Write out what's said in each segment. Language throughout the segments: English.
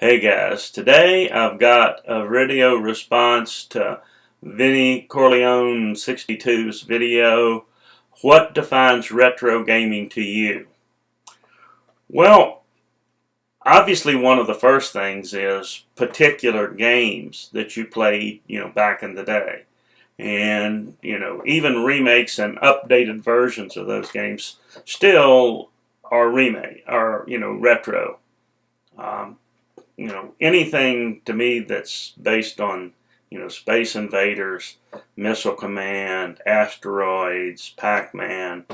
Hey guys, today I've got a video response to vinniecorleone62's video, What Defines Retro Gaming to You? Well, obviously one of the first things is particular games that you played, back in the day. And, even remakes and updated versions of those games still are retro. Anything to me that's based on, Space Invaders, Missile Command, Asteroids, Pac-Man,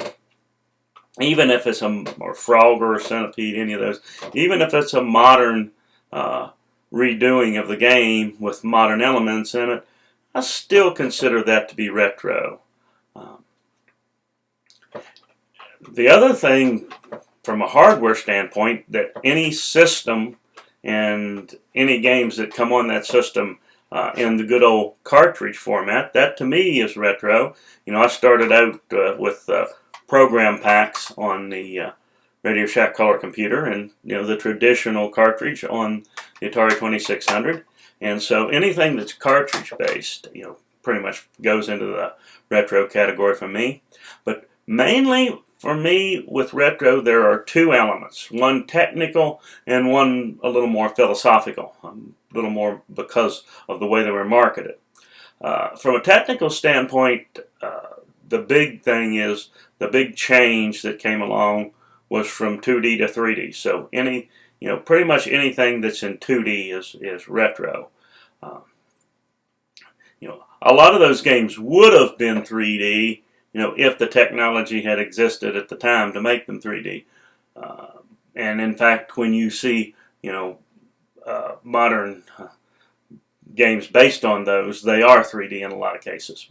even if it's or Frogger or Centipede, any of those, even if it's a modern redoing of the game with modern elements in it, I still consider that to be retro. The other thing, from a hardware standpoint, that any system and any games that come on that system in the good old cartridge format, that to me is retro. I started out with program packs on the Radio Shack Color computer, and the traditional cartridge on the Atari 2600. And so anything that's cartridge based, pretty much goes into the retro category for me. But mainly for me, with retro, there are two elements. One technical and one a little more philosophical. A little more because of the way they were marketed. From a technical standpoint, the big thing is, the big change that came along was from 2D to 3D. So pretty much anything that's in 2D is retro. A lot of those games would have been 3D, if the technology had existed at the time to make them 3D. And in fact, when you see, modern games based on those, they are 3D in a lot of cases.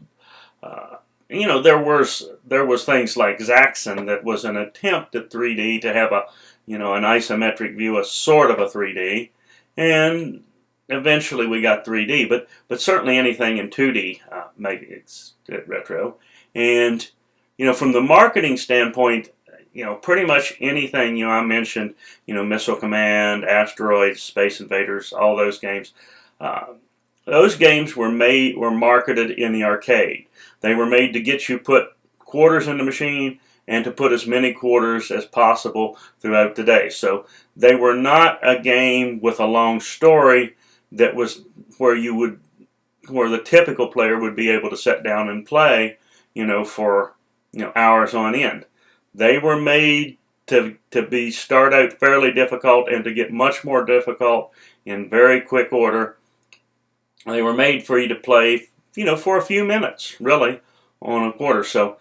There was things like Zaxxon that was an attempt at 3D to have an isometric view, a sort of a 3D, and eventually we got 3D. But certainly anything in 2D makes it retro. And from the marketing standpoint, pretty much anything I mentioned, Missile Command, Asteroids, Space Invaders, all those games. Those games were marketed in the arcade. They were made to get you put quarters in the machine and to put as many quarters as possible throughout the day. So they were not a game with a long story that was where the typical player would be able to sit down and play, for hours on end. They were made to start out fairly difficult and to get much more difficult in very quick order. They were made for you to play, for a few minutes, really, on a quarter. So,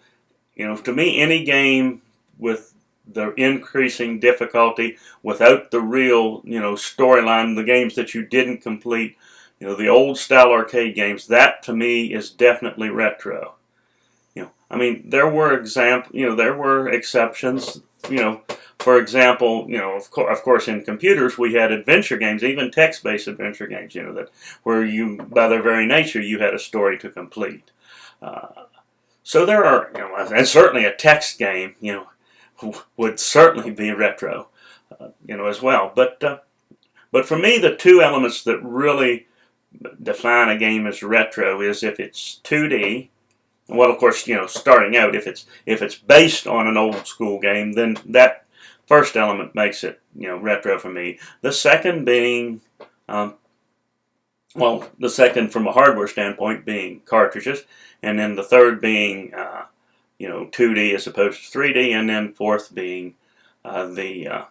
to me, any game with the increasing difficulty without the real, storyline, the games that you didn't complete, the old style arcade games, that to me is definitely retro. There were exceptions. For example, of course, in computers we had adventure games, even text-based adventure games, that where you, by their very nature, you had a story to complete. So there are, and certainly a text game, would certainly be retro, as well. But for me, the two elements that really define a game as retro is if it's 2D. Well, of course, starting out, if it's based on an old school game, then that first element makes it, retro for me. The second being, the second from a hardware standpoint being cartridges, and then the third being, 2D as opposed to 3D, and then fourth being the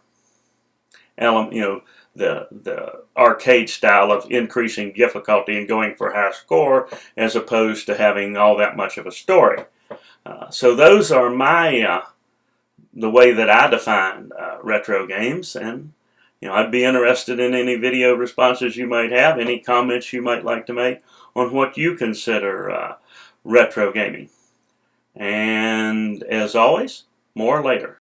element, the arcade style of increasing difficulty and going for high score as opposed to having all that much of a story. So those are the way that I define retro games, and I'd be interested in any video responses you might have, any comments you might like to make on what you consider retro gaming. And as always, more later.